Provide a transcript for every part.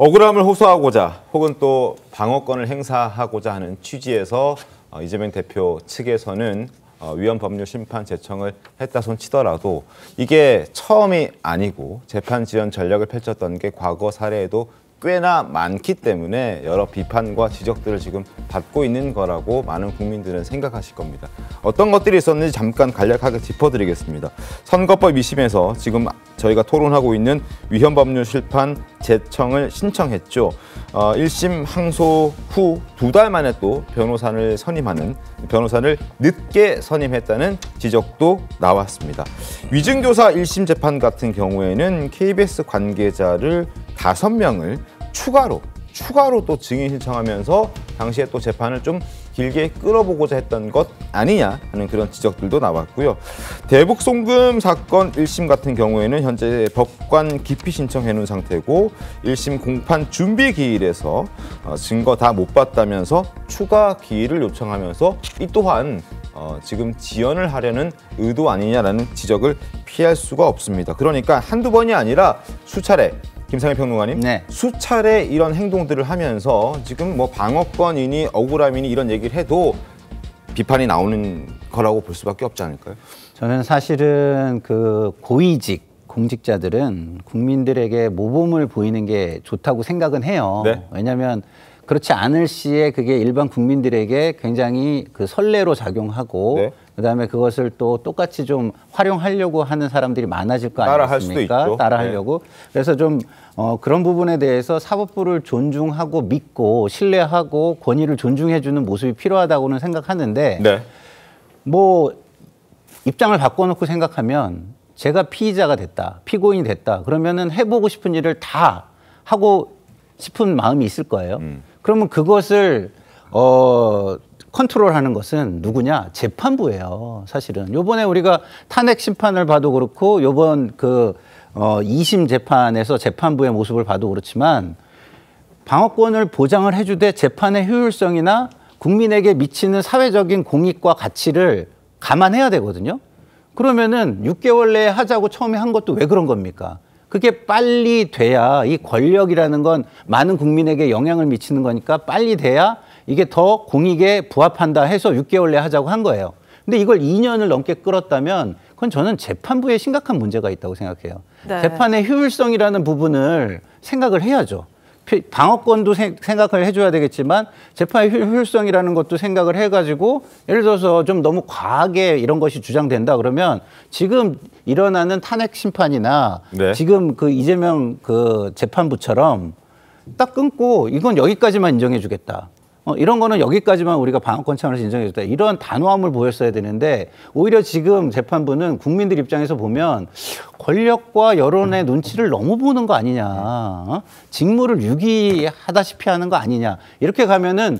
억울함을 호소하고자 혹은 또 방어권을 행사하고자 하는 취지에서 이재명 대표 측에서는 위헌법률 심판 제청을 했다 손 치더라도 이게 처음이 아니고 재판 지연 전략을 펼쳤던 게 과거 사례에도 꽤나 많기 때문에 여러 비판과 지적들을 지금 받고 있는 거라고 많은 국민들은 생각하실 겁니다. 어떤 것들이 있었는지 잠깐 간략하게 짚어드리겠습니다. 선거법 2심에서 지금 저희가 토론하고 있는 위헌법률 심판 제청을 신청했죠. 1심 항소 후 2달 만에 또 변호사를 늦게 선임했다는 지적도 나왔습니다. 위증교사 1심 재판 같은 경우에는 KBS 관계자를 5명을 추가로 또 증인 신청하면서 당시에 또 재판을 좀 길게 끌어보고자 했던 것 아니냐 하는 그런 지적들도 나왔고요. 대북 송금 사건 1심 같은 경우에는 현재 법관 기피 신청해놓은 상태고 1심 공판 준비 기일에서 증거 다 못 봤다면서 추가 기일을 요청하면서 이 또한 지금 지연을 하려는 의도 아니냐라는 지적을 피할 수가 없습니다. 그러니까 한두 번이 아니라 수차례 김상일 평론가님, 네. 수차례 이런 행동들을 하면서 지금 뭐 방어권이니 억울함이니 이런 얘기를 해도 비판이 나오는 거라고 볼 수밖에 없지 않을까요? 저는 사실은 그 고위직 공직자들은 국민들에게 모범을 보이는 게 좋다고 생각은 해요. 네. 왜냐하면 그렇지 않을 시에 그게 일반 국민들에게 굉장히 그 선례로 작용하고 네. 그다음에 그것을 또 똑같이 좀 활용하려고 하는 사람들이 많아질 거 아니겠습니까? 따라하려고. 네. 그래서 좀 그런 부분에 대해서 사법부를 존중하고 믿고 신뢰하고 권위를 존중해주는 모습이 필요하다고는 생각하는데 네. 뭐 입장을 바꿔놓고 생각하면 제가 피의자가 됐다, 피고인이 됐다 그러면은 해보고 싶은 일을 다 하고 싶은 마음이 있을 거예요. 그러면 그것을 컨트롤하는 것은 누구냐? 재판부예요. 사실은 요번에 우리가 탄핵 심판을 봐도 그렇고 요번 그 2심 재판에서 재판부의 모습을 봐도 그렇지만 방어권을 보장을 해주되 재판의 효율성이나 국민에게 미치는 사회적인 공익과 가치를 감안해야 되거든요. 그러면은 6개월 내에 하자고 처음에 한 것도 왜 그런 겁니까? 그게 빨리 돼야 이 권력이라는 건 많은 국민에게 영향을 미치는 거니까 빨리 돼야 이게 더 공익에 부합한다 해서 6개월 내에 하자고 한 거예요. 근데 이걸 2년을 넘게 끌었다면 그건 저는 재판부에 심각한 문제가 있다고 생각해요. 네. 재판의 효율성이라는 부분을 생각을 해야죠. 방어권도 생각을 해줘야 되겠지만 재판의 효율성이라는 것도 생각을 해가지고 예를 들어서 좀 너무 과하게 이런 것이 주장된다 그러면 지금 일어나는 탄핵 심판이나 네. 지금 그 이재명 그 재판부처럼 딱 끊고 이건 여기까지만 인정해 주겠다. 이런 거는 여기까지만 우리가 방어권 차원에서 인정해줬다. 이런 단호함을 보였어야 되는데 오히려 지금 재판부는 국민들 입장에서 보면 권력과 여론의 눈치를 너무 보는 거 아니냐. 직무를 유기하다시피 하는 거 아니냐. 이렇게 가면은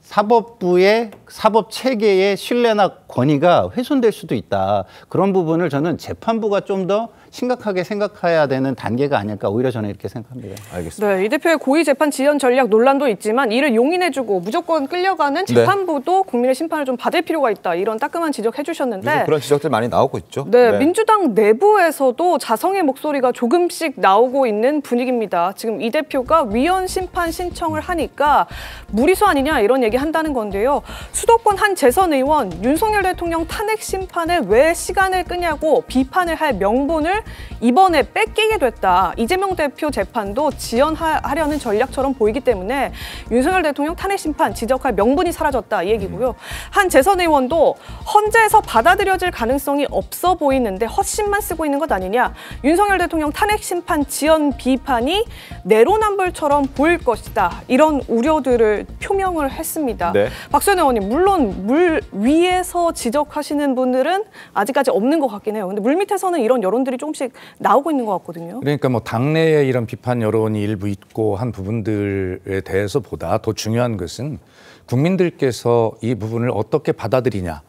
사법부의 사법 체계의 신뢰나 권위가 훼손될 수도 있다. 그런 부분을 저는 재판부가 좀 더 심각하게 생각해야 되는 단계가 아닐까 오히려 저는 이렇게 생각합니다. 알겠습니다. 네, 이 대표의 고의 재판 지연 전략 논란도 있지만 이를 용인해주고 무조건 끌려가는 재판부도 네. 국민의 심판을 좀 받을 필요가 있다. 이런 따끔한 지적해 주셨는데 그런 지적들 많이 나오고 있죠. 네, 네, 민주당 내부에서도 자성의 목소리가 조금씩 나오고 있는 분위기입니다. 지금 이 대표가 위헌 심판 신청을 하니까 무리수 아니냐 이런 얘기 한다는 건데요. 수도권 한 재선 의원 윤석열 대통령 탄핵 심판에 왜 시간을 끄냐고 비판을 할 명분을 이번에 뺏기게 됐다. 이재명 대표 재판도 지연하려는 전략처럼 보이기 때문에 윤석열 대통령 탄핵 심판 지적할 명분이 사라졌다 이 얘기고요. 한 재선 의원도 헌재에서 받아들여질 가능성이 없어 보이는데 헛심만 쓰고 있는 것 아니냐. 윤석열 대통령 탄핵 심판 지연 비판이 내로남불처럼 보일 것이다. 이런 우려들을 표명을 했습니다. 네. 박수현 의원님, 물론 물 위에서 지적하시는 분들은 아직까지 없는 것 같긴 해요. 근데 물 밑에서는 이런 여론들이 조금씩 나오고 있는 것 같거든요. 그러니까 뭐 당내에 이런 비판 여론이 일부 있고 한 부분들에 대해서보다 더 중요한 것은 국민들께서 이 부분을 어떻게 받아들이냐.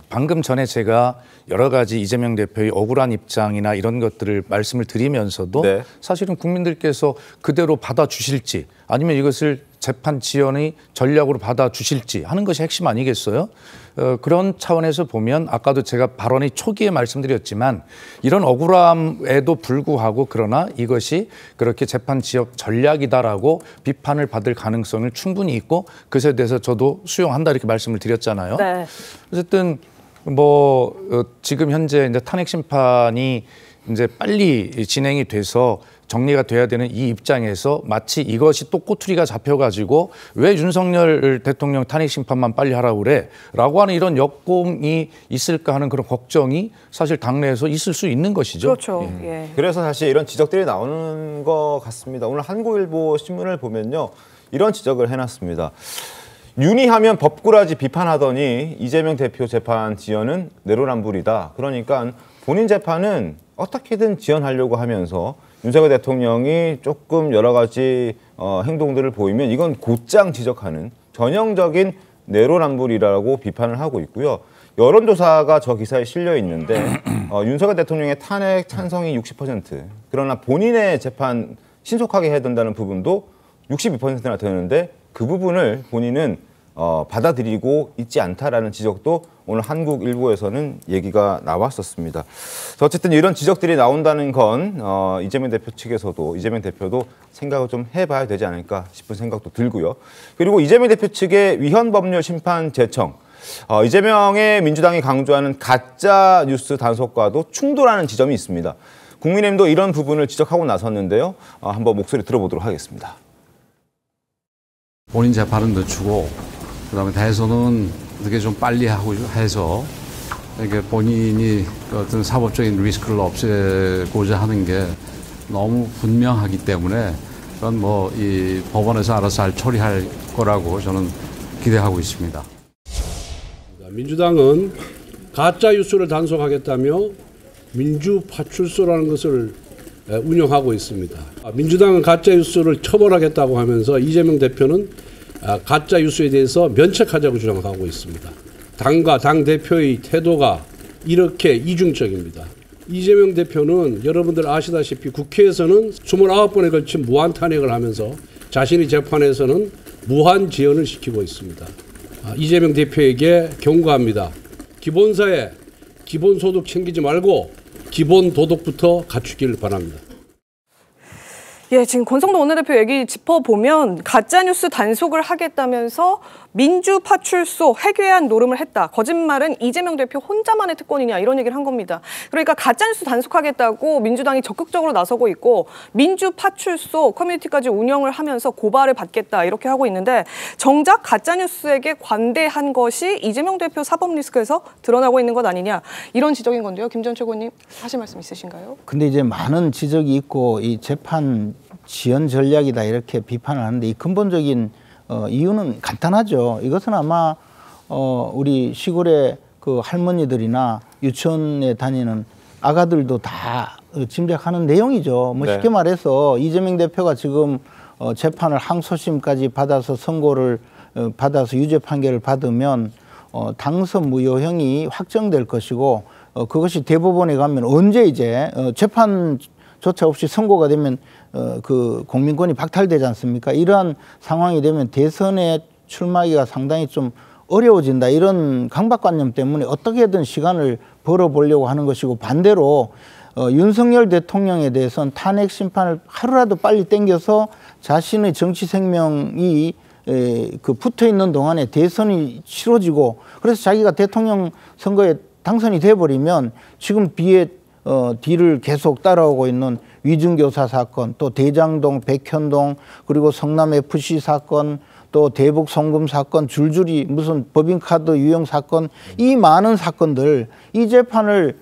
방금 전에 제가 여러 가지 이재명 대표의 억울한 입장이나 이런 것들을 말씀을 드리면서도 네. 사실은 국민들께서 그대로 받아주실지 아니면 이것을 재판 지연의 전략으로 받아주실지 하는 것이 핵심 아니겠어요? 그런 차원에서 보면 아까도 제가 발언의 초기에 말씀드렸지만 이런 억울함에도 불구하고 그러나 이것이 그렇게 재판 지연 전략이다라고 비판을 받을 가능성을 충분히 있고 그것에 대해서 저도 수용한다 이렇게 말씀을 드렸잖아요. 네. 어쨌든 지금 현재 이제 탄핵 심판이 이제 빨리 진행이 돼서 정리가 돼야 되는 이 입장에서 마치 이것이 또 꼬투리가 잡혀가지고 왜 윤석열 대통령 탄핵 심판만 빨리 하라고 그래? 라고 하는 이런 역공이 있을까 하는 그런 걱정이 사실 당내에서 있을 수 있는 것이죠. 그렇죠. 예. 그래서 사실 이런 지적들이 나오는 것 같습니다. 오늘 한국일보 신문을 보면요. 이런 지적을 해놨습니다. 윤희하면 법꾸라지 비판하더니 이재명 대표 재판 지연은 내로남불이다. 그러니까 본인 재판은 어떻게든 지연하려고 하면서 윤석열 대통령이 조금 여러 가지 행동들을 보이면 이건 곧장 지적하는 전형적인 내로남불이라고 비판을 하고 있고요. 여론조사가 저 기사에 실려 있는데 윤석열 대통령의 탄핵 찬성이 60%, 그러나 본인의 재판 신속하게 해야 된다는 부분도 62%나 되는데 그 부분을 본인은 받아들이고 있지 않다라는 지적도 오늘 한국일보에서는 얘기가 나왔었습니다. 어쨌든 이런 지적들이 나온다는 건 이재명 대표 측에서도 이재명 대표도 생각을 좀 해봐야 되지 않을까 싶은 생각도 들고요. 그리고 이재명 대표 측의 위헌법률 심판 제청, 이재명의 민주당이 강조하는 가짜 뉴스 단속과도 충돌하는 지점이 있습니다. 국민의힘도 이런 부분을 지적하고 나섰는데요. 한번 목소리 들어보도록 하겠습니다. 본인 재판은 늦추고 그다음에 대선은 어떻게 좀 빨리 하고 해서 이게 본인이 어떤 사법적인 리스크를 없애고자 하는 게 너무 분명하기 때문에 그건 이 법원에서 알아서 잘 처리할 거라고 저는 기대하고 있습니다. 민주당은 가짜 뉴스를 단속하겠다며 민주파출소라는 것을 운영하고 있습니다. 민주당은 가짜 뉴스를 처벌하겠다고 하면서 이재명 대표는 가짜 뉴스에 대해서 면책하자고 주장하고 있습니다. 당과 당 대표의 태도가 이렇게 이중적입니다. 이재명 대표는 여러분들 아시다시피 국회에서는 29번에 걸친 무한 탄핵을 하면서 자신의 재판에서는 무한 지연을 시키고 있습니다. 이재명 대표에게 경고합니다. 기본사회, 기본소득 챙기지 말고 기본도덕부터 갖추기를 바랍니다. 예, 지금 권성동 원내대표 얘기 짚어보면 가짜뉴스 단속을 하겠다면서 민주파출소 회귀한 노름을 했다. 거짓말은 이재명 대표 혼자만의 특권이냐 이런 얘기를 한 겁니다. 그러니까 가짜뉴스 단속하겠다고 민주당이 적극적으로 나서고 있고 민주파출소 커뮤니티까지 운영을 하면서 고발을 받겠다 이렇게 하고 있는데 정작 가짜뉴스에게 관대한 것이 이재명 대표 사법 리스크에서 드러나고 있는 것 아니냐 이런 지적인 건데요. 김 전 최고님 하실 말씀 있으신가요? 근데 이제 많은 지적이 있고 이 재판 지연 전략이다 이렇게 비판을 하는데 이 근본적인 이유는 간단하죠. 이것은 아마 우리 시골의 그 할머니들이나 유치원에 다니는 아가들도 다 짐작하는 내용이죠. 뭐 쉽게 말해서 이재명 대표가 지금 재판을 항소심까지 받아서 선고를 받아서 유죄 판결을 받으면 당선 무효형이 확정될 것이고 그것이 대법원에 가면 언제 이제 재판조차 없이 선고가 되면 그 국민권이 박탈되지 않습니까? 이러한 상황이 되면 대선에 출마하기가 상당히 좀 어려워진다. 이런 강박관념 때문에 어떻게든 시간을 벌어보려고 하는 것이고 반대로 윤석열 대통령에 대해서는 탄핵 심판을 하루라도 빨리 땡겨서 자신의 정치 생명이 그 붙어 있는 동안에 대선이 치러지고 그래서 자기가 대통령 선거에 당선이 돼버리면 지금 뒤를 계속 따라오고 있는 위증교사 사건, 또 대장동, 백현동, 그리고 성남FC 사건, 또 대북 송금 사건, 줄줄이 무슨 법인카드 유용 사건, 이 많은 사건들 이 재판을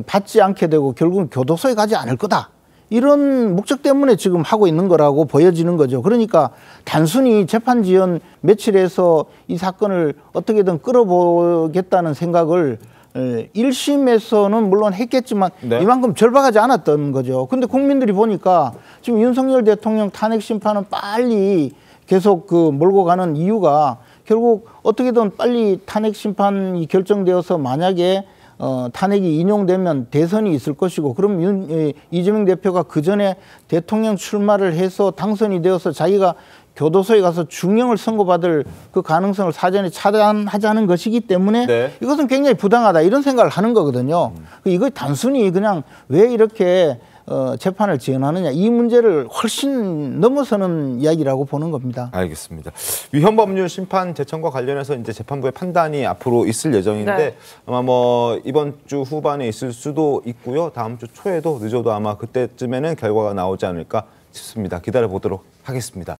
받지 않게 되고 결국은 교도소에 가지 않을 거다. 이런 목적 때문에 지금 하고 있는 거라고 보여지는 거죠. 그러니까 단순히 재판 지연 며칠에서 이 사건을 어떻게든 끌어보겠다는 생각을 1심에서는 물론 했겠지만 이만큼 절박하지 않았던 거죠. 근데 국민들이 보니까 지금 윤석열 대통령 탄핵 심판은 빨리 계속 몰고 가는 이유가 결국 어떻게든 빨리 탄핵 심판이 결정되어서 만약에 탄핵이 인용되면 대선이 있을 것이고 그럼 이재명 대표가 그 전에 대통령 출마를 해서 당선이 되어서 자기가 교도소에 가서 중형을 선고받을 그 가능성을 사전에 차단하자는 것이기 때문에 네. 이것은 굉장히 부당하다 이런 생각을 하는 거거든요. 이거 단순히 그냥 왜 이렇게 재판을 지연하느냐 이 문제를 훨씬 넘어서는 이야기라고 보는 겁니다. 알겠습니다. 위헌법률 심판 제청과 관련해서 이제 재판부의 판단이 앞으로 있을 예정인데 네. 아마 뭐 이번 주 후반에 있을 수도 있고요. 다음 주 초에도 늦어도 아마 그때쯤에는 결과가 나오지 않을까 싶습니다. 기다려 보도록 하겠습니다.